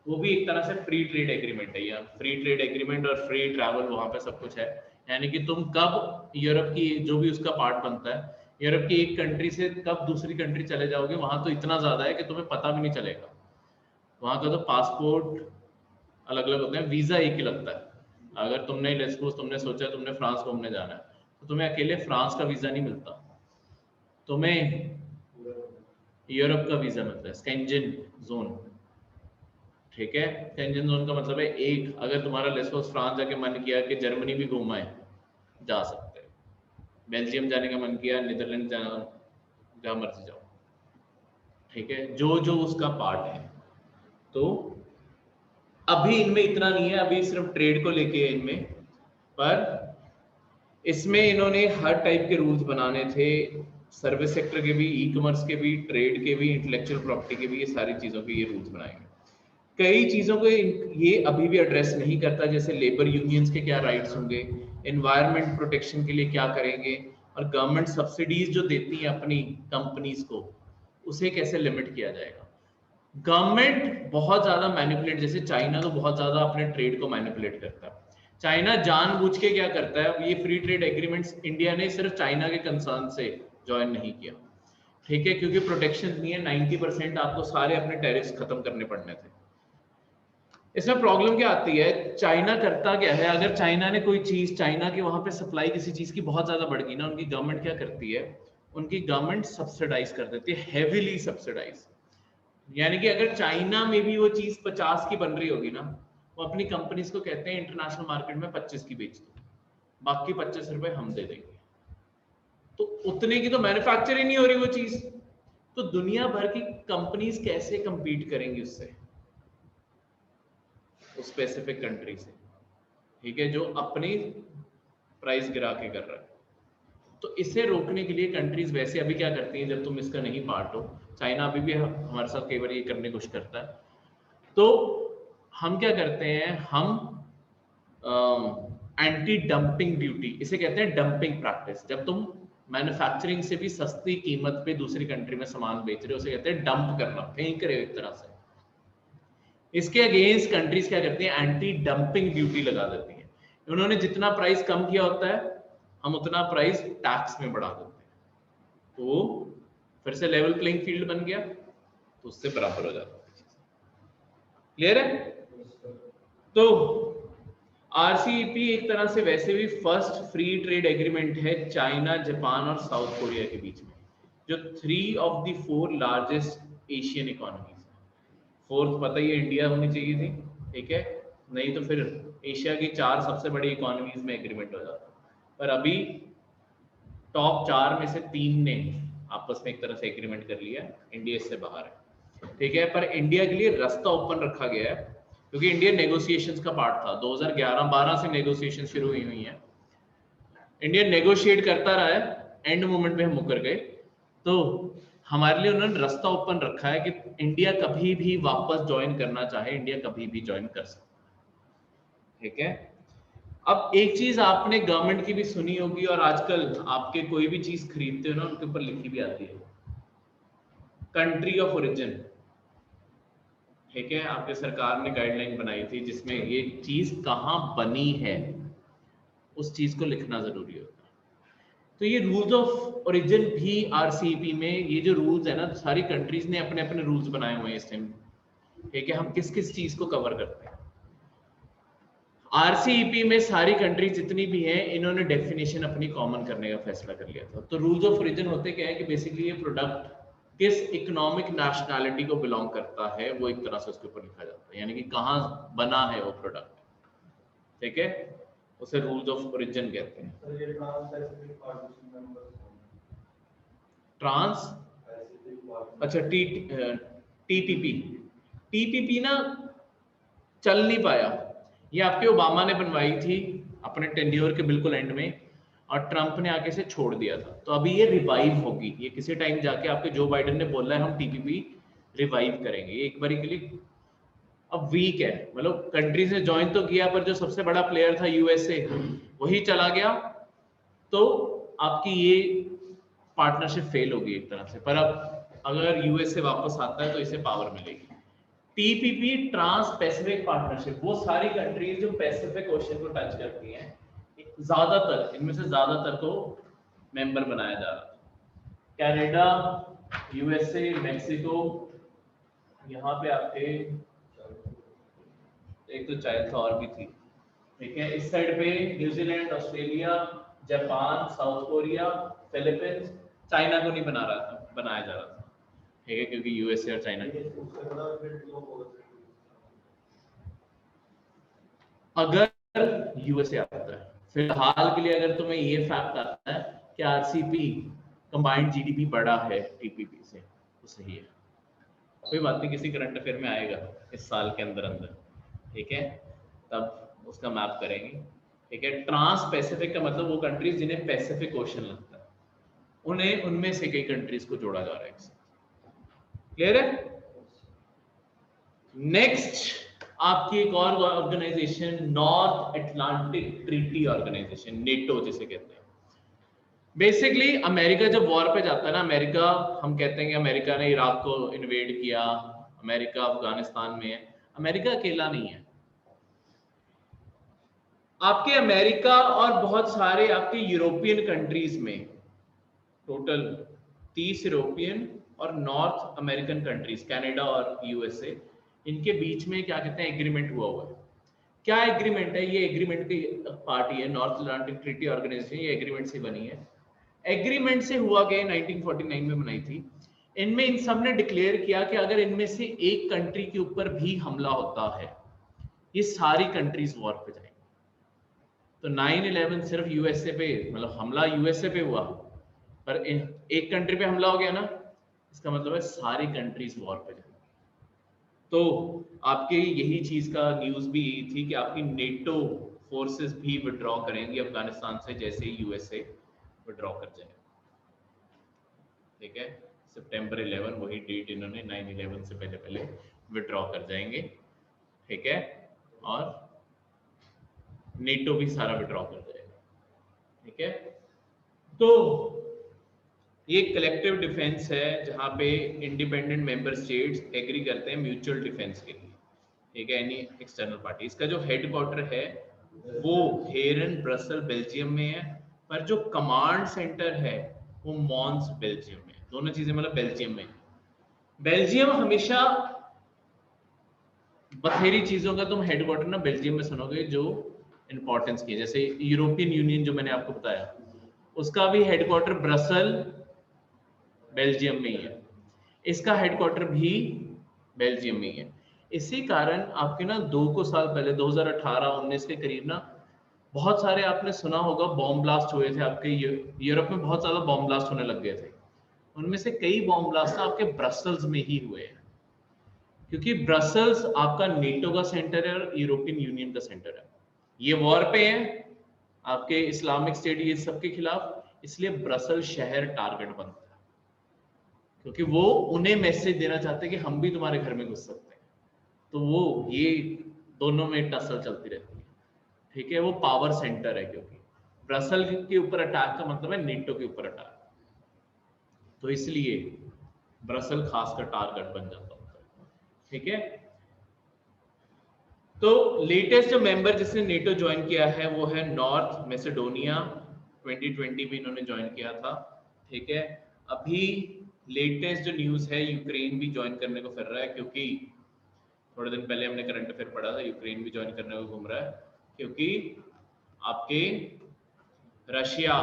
वो भी एक तरह से फ्री ट्रेड एग्रीमेंट है, या फ्री ट्रेड एग्रीमेंट और फ्री ट्रैवल वहां पे सब कुछ है, यानी कि तुम कब यूरोप की जो भी उसका पार्ट बनता है, यूरोप की एक कंट्री से कब दूसरी कंट्री चले जाओगे, वहां तो इतना ज्यादा है कि तुम्हें पता भी नहीं चलेगा। वहां का तो पासपोर्ट अलग अलग होते हैं, वीजा एक ही लगता है। अगर तुमने लेट्स सपोज तुमने सोचा तुमने फ्रांस घूमने जाना है, तो तुम्हें अकेले फ्रांस का वीजा नहीं मिलता, तुम्हें यूरोप का वीजा मिलता है, स्केंजन जोन, ठीक है। स्केंजन जोन का मतलब है एक, अगर तुम्हारा लेट्स सपोज फ्रांस जाके मन किया कि जर्मनी भी घूमा है, जा सकते हैं, बेल्जियम जाने का मन किया, नीदरलैंड जाना, जहां मर्जी जाओ, ठीक है, जो जो उसका पार्ट है। तो अभी इनमें इतना नहीं है, अभी सिर्फ ट्रेड को लेके है इनमें, पर इसमें इन्होंने हर टाइप के रूल्स बनाने थे, सर्विस सेक्टर के भी, ई कॉमर्स के भी, ट्रेड के भी, इंटेलेक्चुअल प्रॉपर्टी के भी, ये सारी चीजों के ये रूल्स बनाएंगे। कई चीजों को ये अभी भी एड्रेस नहीं करता, जैसे लेबर यूनियंस के क्या राइट्स होंगे, एनवायरमेंट प्रोटेक्शन के लिए क्या करेंगे, और गवर्नमेंट सब्सिडीज जो देती है अपनी कंपनीज को, उसे कैसे लिमिट किया जाएगा। गवर्नमेंट बहुत ज्यादा मैनिपुलेट, जैसे चाइना तो बहुत ज्यादा अपने ट्रेड को मैनिपुलेट करता है। चाइना जानबूझ के क्या करता है, ये फ्री ट्रेड एग्रीमेंट्स इंडिया ने सिर्फ चाइना के कंसर्न से ज्वाइन नहीं किया, ठीक है, क्योंकि प्रोटेक्शन नहीं है, 90% आपको सारे अपने टैरिफ्स खत्म करने पड़ने थे। इसमें प्रॉब्लम क्या आती है, चाइना करता क्या है, अगर चाइना ने कोई चीज, चाइना के वहां पे सप्लाई किसी चीज की बहुत ज्यादा बढ़ गई ना, उनकी गवर्नमेंट क्या करती है, उनकी गवर्नमेंट सब्सिडाइज कर देती है, हेवीली सब्सिडाइज। यानी कि अगर चाइना में भी वो चीज 50 की बन रही होगी ना, वो अपनी कंपनीज को कहते हैं इंटरनेशनल मार्केट में 25 की बेच दो, बाकी 25 रुपए हम दे देंगे। तो उतने की तो मैन्युफैक्चर ही नहीं हो रही वो चीज, तो दुनिया भर की कंपनीज कैसे कंपीट करेंगी उससे, उस स्पेसिफिक कंट्री से, ठीक है, जो अपनी प्राइस गिरा के कर रहा है। तो इसे रोकने के लिए कंट्रीज वैसे अभी क्या करती हैं, जब तुम इसका नहीं पार्ट हो, चाइना अभी भी हमारे साथ कई बार ये करने की कोशिश करता है, तो हम क्या करते हैं, हम एंटी डंपिंग ड्यूटी, इसे कहते हैं डंपिंग प्रैक्टिस। जब तुम मैन्युफैक्चरिंग से भी सस्ती कीमत पे दूसरी कंट्री में सामान बेच रहे हो, उसे कहते हैं डंप करना, फेंक रहे हो एक तरह से। इसके अगेंस्ट कंट्रीज क्या करती हैं, एंटी डंपिंग ड्यूटी लगा देती हैं। उन्होंने जितना प्राइस कम किया होता है, हम उतना प्राइस टैक्स में बढ़ा देते हैं, तो फिर से लेवल प्लेइंग फील्ड बन गया, तो उससे बराबर हो जाता है। क्लियर है? तो आरसीईपी एक तरह से वैसे भी फर्स्ट फ्री ट्रेड एग्रीमेंट है चाइना, जापान और साउथ कोरिया के बीच में, जो 3 of the 4 largest Asian economies है। फोर्थ पता ही इंडिया होनी चाहिए थी, ठीक है, नहीं तो फिर एशिया की 4 सबसे बड़ी इकोनॉमीज में एग्रीमेंट हो जाता, पर अभी टॉप 4 में से 3 ने आपस में एक तरह से एग्रीमेंट कर लिया, इंडिया इससे बाहर है, ठीक है। पर इंडिया के लिए रास्ता ओपन रखा गया है, क्योंकि इंडिया नेगोशिएशंस का पार्ट था, 2011-12 से नेगोशिएशन शुरू हुई हैं, इंडिया नेगोशिएट करता रहा है, एंड मोमेंट में हम मुकर गए, तो हमारे लिए उन्होंने रास्ता ओपन रखा है कि इंडिया कभी भी वापस ज्वाइन करना चाहे, इंडिया कभी भी ज्वाइन कर सकता है, ठीक है। अब एक चीज आपने गवर्नमेंट की भी सुनी होगी, और आजकल आपके कोई भी चीज खरीदते हो ना, उनके ऊपर लिखी भी आती है कंट्री ऑफ ओरिजिन, ठीक है। आपके सरकार ने गाइडलाइन बनाई थी जिसमें ये चीज कहाँ बनी है उस चीज को लिखना जरूरी होता है। तो ये रूल्स ऑफ ओरिजिन भी आरसीईपी में, ये जो रूल्स है ना, सारी कंट्रीज ने अपने अपने रूल्स बनाए हुए हैं इस टाइम, ठीक है, हम किस किस चीज को कवर करते हैं। आरसीईपी में सारी कंट्रीज जितनी भी हैं, इन्होंने डेफिनेशन अपनी कॉमन करने का फैसला कर लिया था। तो रूल्स ऑफ ओरिजिन होते क्या है कि बेसिकली ये प्रोडक्ट किस इकोनॉमिक नेशनैलिटी को बिलोंग करता है, वो एक तरह से उसके ऊपर लिखा जाता है, यानी कि कहाँ बना है वो प्रोडक्ट, ठीक है, उसे रूल्स ऑफ ओरिजिन कहते हैं। ट्रांस अच्छा टीपीपी, टीपीपी ना चल नहीं पाया, ये आपके ओबामा ने बनवाई थी अपने टेन्योर के बिल्कुल एंड में, और ट्रंप ने आके से छोड़ दिया था। तो अभी ये रिवाइव होगी, ये किसी टाइम जाके आपके जो बाइडेन ने बोला है हम टीपीपी रिवाइव करेंगे, ये एक बार के लिए अब वीक है, मतलब कंट्रीज ने ज्वाइन तो किया, पर जो सबसे बड़ा प्लेयर था यूएसए वही चला गया, तो आपकी ये पार्टनरशिप फेल होगी एक तरह से। पर अब अगर यूएसए वापस आता है तो इसे पावर मिलेगी। टीपीपी ट्रांस पैसिफिक पार्टनरशिप, वो सारी कंट्रीज जो पैसिफिक ओशन को टच करती हैं, ज्यादातर इनमें से ज्यादातर को मेंबर बनाया जा रहा है। कनाडा, यूएसए, मेक्सिको, यहाँ पे आपके एक तो चाइना और भी थी, ठीक है, इस साइड पे New Zealand, Australia, Japan, south Korea, Philippines, China को नहीं बनाया जा रहा था, ठीक है, क्योंकि यूएसए और चाइना अगर यूएसए आता है, फिलहाल के लिए अगर तुम्हें ये फैक्ट आता है कि आरसीपी कंबाइंड जीडीपी बढ़ा है टीपीपी से, तो सही है, कोई बात नहीं, किसी करंट अफेयर में आएगा इस साल के अंदर अंदर, ठीक है, तब उसका मैप करेंगे, ठीक है। ट्रांस पैसिफिक का मतलब वो कंट्रीज जिन्हें पैसिफिक ओशन लगता है, उन्हें उनमें से कई कंट्रीज को जोड़ा जा रहा है, क्लियर है। नेक्स्ट आपकी एक और organisation, North Atlantic Treaty Organisation, NATO जिसे कहते हैं। बेसिकली अमेरिका जब वॉर पे जाता है ना, अमेरिका, हम कहते हैं कि अमेरिका ने इराक को इन्वेड किया, अमेरिका अफगानिस्तान में है, अमेरिका अकेला नहीं है, आपके अमेरिका और बहुत सारे आपके यूरोपियन कंट्रीज में, टोटल 30 यूरोपियन और नॉर्थ अमेरिकन कंट्रीज, कनाडा और यूएसए, इनके बीच में क्या कहते हैं एग्रीमेंट हुआ है। क्या एग्रीमेंट है? ये एग्रीमेंट की पार्टी है, नॉर्थ अटलांटिक ट्रीटी ऑर्गेनाइजेशन, ये एग्रीमेंट से बनी है। एग्रीमेंट से हुआ क्या 1949 में बनाई थी। इनमें इन सब ने डिक्लेयर किया कि अगर इनमें से एक कंट्री के ऊपर भी हमला होता है, ये सारी कंट्रीज वॉर पे जाएंगी। तो 9/11 सिर्फ यूएसए पे, मतलब हमला यूएसए पे हुआ, पर एक कंट्री पे हमला हो गया ना, इसका मतलब है सारी कंट्रीज वॉर पे जाएंगी। तो आपके यही चीज का न्यूज भी यही थी कि आपकी नेटो फोर्सेस भी विड्रॉ करेंगी अफगानिस्तान से, जैसे ही यूएसए विड्रॉ कर जाए। ठीक है, सितंबर 11 वही डेट इन्होंने 9/11 से पहले पहले विड्रॉ कर जाएंगे। ठीक है, और नेटो भी सारा विड्रॉ कर जाएगा। ठीक है, तो ये कलेक्टिव डिफेंस है जहां पे इंडिपेंडेंट मेंबर स्टेट्स एग्री करते हैं म्यूचुअल डिफेंस के लिए। ठीक है, एनी एक्सटर्नल पार्टी। इसका जो हेडक्वार्टर है वो हेरन ब्रसल बेल्जियम में है, पर जो कमांड सेंटर है वो मॉन्स बेल्जियम में। दोनों चीजें मतलब बेल्जियम में। बेल्जियम हमेशा बथेरी चीजों का तुम हेडक्वार्टर ना बेल्जियम में सुनोगे जो इंपॉर्टेंस की, जैसे यूरोपियन यूनियन जो मैंने आपको बताया, उसका भी हेडक्वार्टर ब्रसल बेल्जियम में ही है, इसका हेडक्वार्टर भी बेल्जियम में ही है। इसी कारण आपके ना 2 साल पहले 2018-19 के करीब ना बहुत सारे आपने सुना होगा बॉम्ब ब्लास्ट हुए थे आपके यूरोप में, बहुत ज्यादा बॉम्ब ब्लास्ट होने लग गए थे। उनमें से कई बॉम्ब ब्लास्ट ना आपके ब्रसल्स में ही हुए हैं, क्योंकि ब्रसल्स आपका नेटो का सेंटर है और यूरोपियन यूनियन का सेंटर है। ये वॉर पे है आपके इस्लामिक स्टेट ये सबके खिलाफ, इसलिए ब्रसल शहर टारगेट बनता है, क्योंकि वो उन्हें मैसेज देना चाहते हैं कि हम भी तुम्हारे घर में घुस सकते हैं। तो वो ये दोनों में टसल चलती रहती है। ठीक है, वो पावर सेंटर है, क्योंकि ब्रसल के ऊपर अटैक का मतलब है नेटो के ऊपर अटैक, तो इसलिए ब्रसल खास का टारगेट बन जाता है। ठीक है, तो लेटेस्ट जो मेंबर जिसने नेटो ज्वाइन किया है वो है नॉर्थ मैसेडोनिया, 2020 में इन्होंने ज्वाइन किया था। ठीक है, अभी लेटेस्ट जो न्यूज है यूक्रेन भी ज्वाइन करने को फिर रहा है, क्योंकि थोड़े दिन पहले हमने करंट अफेयर पढ़ा था, यूक्रेन भी ज्वाइन करने को घूम रहा है, क्योंकि आपके रशिया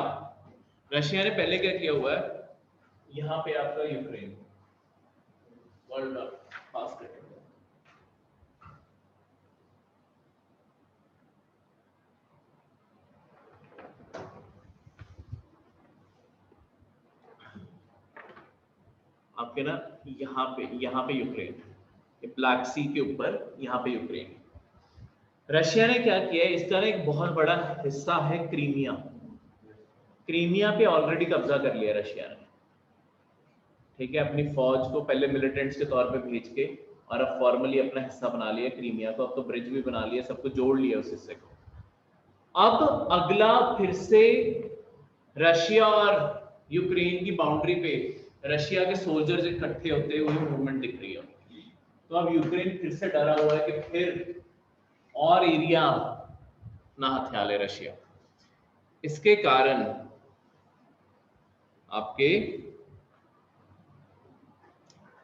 रशिया ने पहले क्या किया हुआ है, यहाँ पे आपका यूक्रेन वर्ल्ड पास कर, आपके ना यहाँ पे यूक्रेन, ब्लैक सी के ऊपर यहाँ पे यूक्रेन। रशिया ने क्या किया है, इसका ना एक बहुत बड़ा हिस्सा है क्रीमिया। क्रीमिया पे ऑलरेडी कब्जा कर लिया रशिया ने। ठीक है, अपनी फौज को पहले मिलिटेंट्स के तौर पे भेज के, और अब फॉर्मली अपना हिस्सा बना लिया क्रीमिया को। अब तो ब्रिज भी बना लिया, सबको जोड़ लिया उस हिस्से को। अब अगला फिर से रशिया और यूक्रेन की बाउंड्री पे रशिया के सोल्जर्स इकट्ठे होते हुए मूवमेंट दिख रही है। तो अब यूक्रेन फिर से डरा हुआ है कि फिर और एरिया ना हथिया ले रशिया। इसके कारण आपके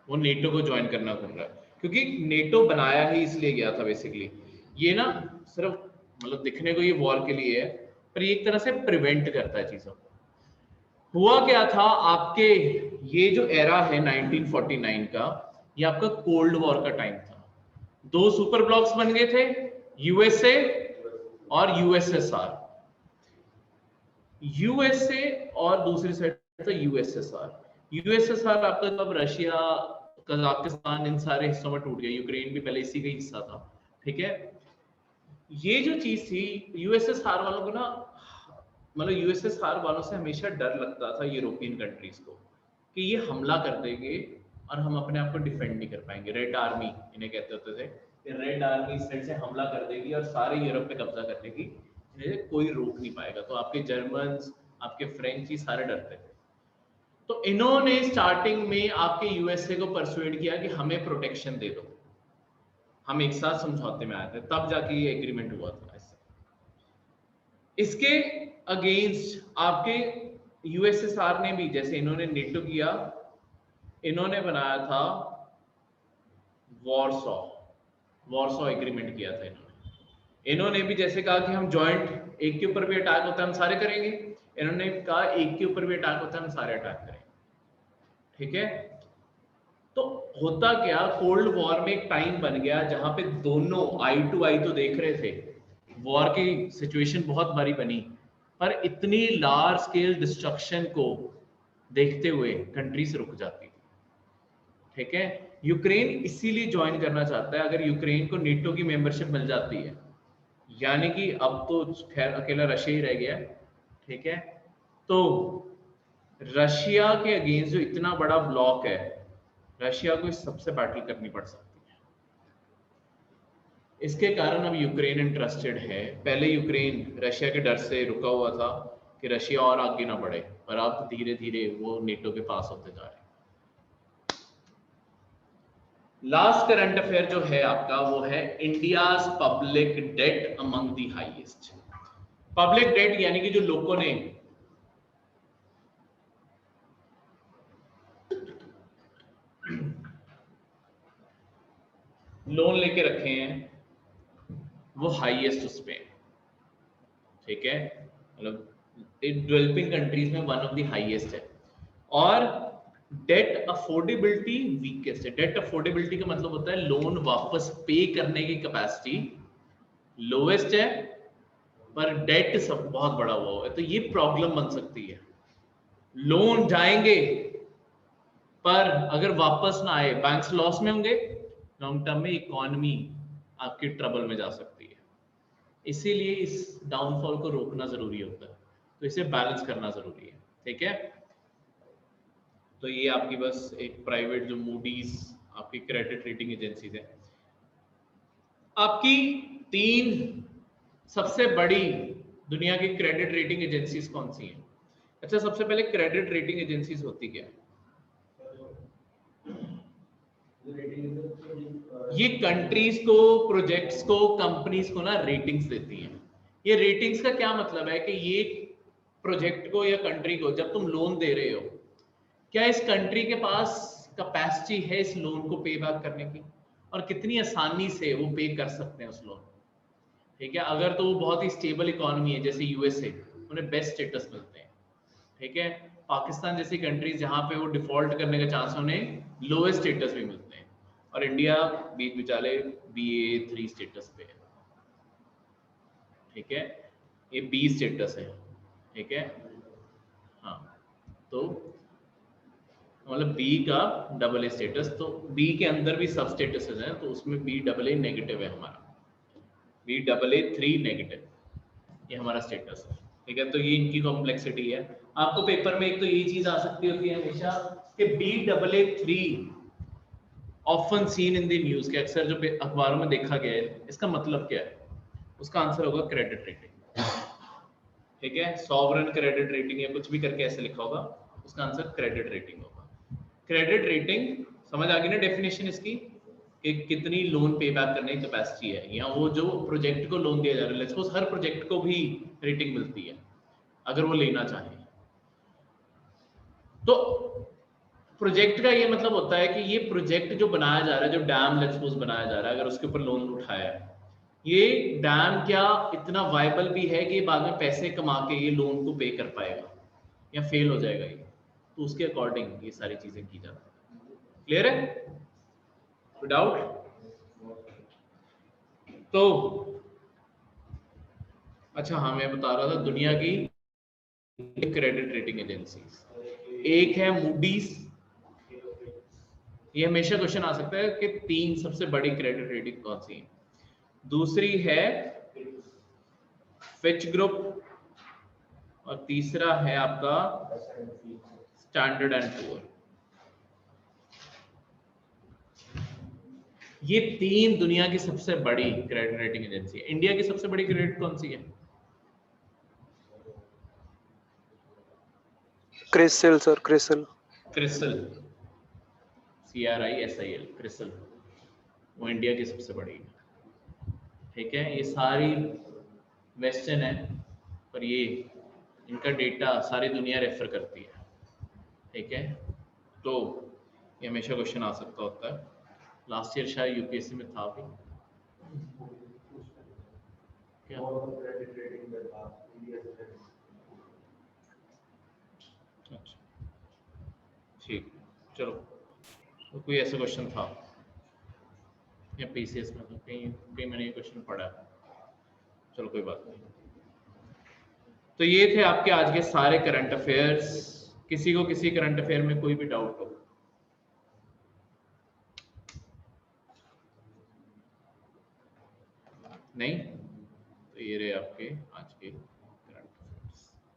वो नेटो को ज्वाइन करना पड़ रहा है, क्योंकि नेटो बनाया ही इसलिए गया था बेसिकली। ये ना सिर्फ मतलब दिखने को ये वॉर के लिए है, पर ये एक तरह से प्रिवेंट करता है चीजों को। हुआ क्या था, आपके ये जो एरा है 1949 का, ये आपका कोल्ड वॉर का टाइम था। 2 सुपर ब्लॉक्स बन गए थे, यूएसए और यूएसएसआर। यूएसए और दूसरी साइड था यूएसएसआर। यूएसएसआर आपका जब रशिया, कजाकिस्तान इन सारे हिस्सों में टूट गया, यूक्रेन भी पहले इसी का हिस्सा था। ठीक है, ये जो चीज थी यूएसएसआर वालों को ना, मतलब यूएसएसआर वालों से हमेशा डर लगता था यूरोपियन कंट्रीज को कि ये हमला कर देंगे और हम अपने आप को डिफेंड नहीं कर पाएंगे। रेड आर्मी इन्हें कहते होते थे कि रेड आर्मी इस साइड से हमला कर देगी और सारे यूरोप पे कब्जा कर लेगी, इन्हें कोई रोक नहीं पाएगा। तो आपके जर्मन्स, आपके फ्रेंच ही सारे डरते थे। तो इन्होंने स्टार्टिंग में आपके यूएसए को परसुएड किया कि हमें प्रोटेक्शन दे दो। हम एक साथ समझौते में आए थे, तब जाके ये एग्रीमेंट हुआ था। इसके अगेंस्ट आपके यूएसएसआर ने भी, जैसे इन्होंने नेटो किया, इन्होंने बनाया था वॉरसॉ। वॉर्सो एग्रीमेंट किया था इन्होंने भी जैसे कहा कि हम जॉइंट, एक के ऊपर भी अटैक होता है हम सारे करेंगे, इन्होंने कहा एक के ऊपर भी अटैक होता है हम सारे अटैक करेंगे। ठीक है, तो होता क्या, कोल्ड वॉर में एक टाइम बन गया जहां पे दोनों आई टू आई तो देख रहे थे, वॉर की सिचुएशन बहुत बारी बनी, पर इतनी लार्ज स्केल डिस्ट्रक्शन को देखते हुए कंट्रीज रुक जाती थी। ठीक है, यूक्रेन इसीलिए ज्वाइन करना चाहता है। अगर यूक्रेन को नेटो की मेंबरशिप मिल जाती है, यानी कि अब तो खैर अकेला रशिया ही रह गया, ठीक है, तो रशिया के अगेंस्ट जो इतना बड़ा ब्लॉक है, रशिया को इस सबसे बैटल करनी पड़ सकती है। इसके कारण अब यूक्रेन इंटरेस्टेड है। पहले यूक्रेन रशिया के डर से रुका हुआ था कि रशिया और आगे ना बढ़े, पर अब धीरे धीरे वो नेटो के पास होते जा रहे हैं। लास्ट करंट अफेयर जो है आपका वो है India's public debt among the highest. Public debt यानी कि जो लोगों ने लोन लेके रखे हैं वो हाईएस्ट उस पे, ठीक है, मतलब डेवलपिंग कंट्रीज में वन ऑफ द हाईएस्ट है। और डेट अफोर्डेबिलिटी वीकेस्ट है। डेट अफोर्डेबिलिटी का मतलब होता है लोन वापस पे करने की कैपेसिटी लोएस्ट है, पर डेट सब बहुत बड़ा हुआ है, तो ये प्रॉब्लम बन सकती है। लोन जाएंगे पर अगर वापस ना आए, बैंक्स लॉस में होंगे, लॉन्ग टर्म में इकोनॉमी आपकी ट्रबल में जा सकती है। इसीलिए इस डाउनफॉल को रोकना जरूरी होता है, तो इसे बैलेंस करना जरूरी है। ठीक है, तो ये आपकी बस एक प्राइवेट जो मूडीज आपकी क्रेडिट रेटिंग एजेंसीज है। आपकी 3 सबसे बड़ी दुनिया की क्रेडिट रेटिंग एजेंसीज कौन सी हैं? अच्छा, सबसे पहले क्रेडिट रेटिंग एजेंसीज होती क्या है? ये कंट्रीज को, प्रोजेक्ट्स को, कंपनीज को ना रेटिंग्स देती हैं। ये रेटिंग्स का क्या मतलब है कि ये प्रोजेक्ट को या कंट्री को जब तुम लोन दे रहे हो, क्या इस कंट्री के पास कैपेसिटी है इस लोन को पे बैक करने की, और कितनी आसानी से वो पे कर सकते हैं उस लोन। ठीक है, अगर तो वो बहुत ही स्टेबल इकोनॉमी है जैसे यूएसए, उन्हें बेस्ट स्टेटस मिलते हैं। ठीक है, पाकिस्तान जैसी कंट्रीज जहां पे वो डिफॉल्ट करने का चांस, उन्हें लोएस्ट स्टेटस भी मिलते हैं। और इंडिया बीच बिचाले BA3 स्टेटस पे है। ठीक है, ये B स्टेटस है। ठीक है, हाँ, तो मतलब B का AA स्टेटस, तो B के अंदर भी सब स्टेटसेस हैं, तो उसमें BAA नेगेटिव है हमारा, BAA3 नेगेटिव, ये हमारा स्टेटस है। ठीक है, तो ये इनकी कॉम्प्लेक्सिटी है। आपको पेपर में एक तो ये चीज आ सकती होती है हमेशा कि BAA3 often seen in the news, के अक्सर जो अखबारों में देखा गया है, इसका मतलब क्या है? उसका आंसर होगा क्रेडिट रेटिंग। ठीक है, सॉवरेन क्रेडिट रेटिंग या कुछ भी करके ऐसे लिखा होगा, उसका आंसर क्रेडिट रेटिंग होगा। क्रेडिट रेटिंग समझ आ गई ना डेफिनेशन इसकी, कि कितनी लोन पे बैक करने की कैपेसिटी है, या वो जो प्रोजेक्ट को लोन दिया जा रहा है, लेट्स सपोज हर प्रोजेक्ट को भी रेटिंग मिलती है अगर वो लेना चाहे। तो प्रोजेक्ट का ये मतलब होता है कि ये प्रोजेक्ट जो बनाया जा रहा है, जो डैम लेट्स सपोज बनाया जा रहा है, अगर उसके ऊपर लोन उठाया है, ये डैम क्या इतना वायबल भी है कि बाद में पैसे कमा के ये लोन को पे कर पाएगा, या फेल हो जाएगा ये, तो उसके अकॉर्डिंग ये सारी चीजें की जाती है। क्लियर है? डाउट? तो अच्छा, हाँ, मैं बता रहा था दुनिया की क्रेडिट रेटिंग एजेंसीज। एक है मूडीज, ये हमेशा क्वेश्चन आ सकता है कि 3 सबसे बड़ी क्रेडिट रेटिंग कौन सी है। दूसरी है फिच ग्रुप, और तीसरा है आपका स्टैंडर्ड एंड पुअर। ये 3 दुनिया की सबसे बड़ी क्रेडिट रेटिंग एजेंसी है। इंडिया की सबसे बड़ी क्रेडिट कौन सी है? क्रिसिल सर, क्रिसिल। क्रिसिल, CRISIL, क्रिसिल, वो इंडिया की सबसे बड़ी है। ठीक है, ये सारी वेस्टर्न है, पर ये इनका डेटा सारी दुनिया रेफर करती है। ठीक है, तो ये हमेशा क्वेश्चन आ सकता होता है। लास्ट ईयर शायद यूपीएससी में था भी, क्या अच्छा ठीक, चलो तो कोई ऐसा क्वेश्चन था या पीसीएस में तो कहीं कहीं मैंने ये क्वेश्चन पढ़ा है, चलो कोई बात नहीं। तो ये थे आपके आज के सारे करंट अफेयर्स। किसी को किसी करंट अफेयर में कोई भी डाउट हो? नहीं? तो ये रहे आपके आज के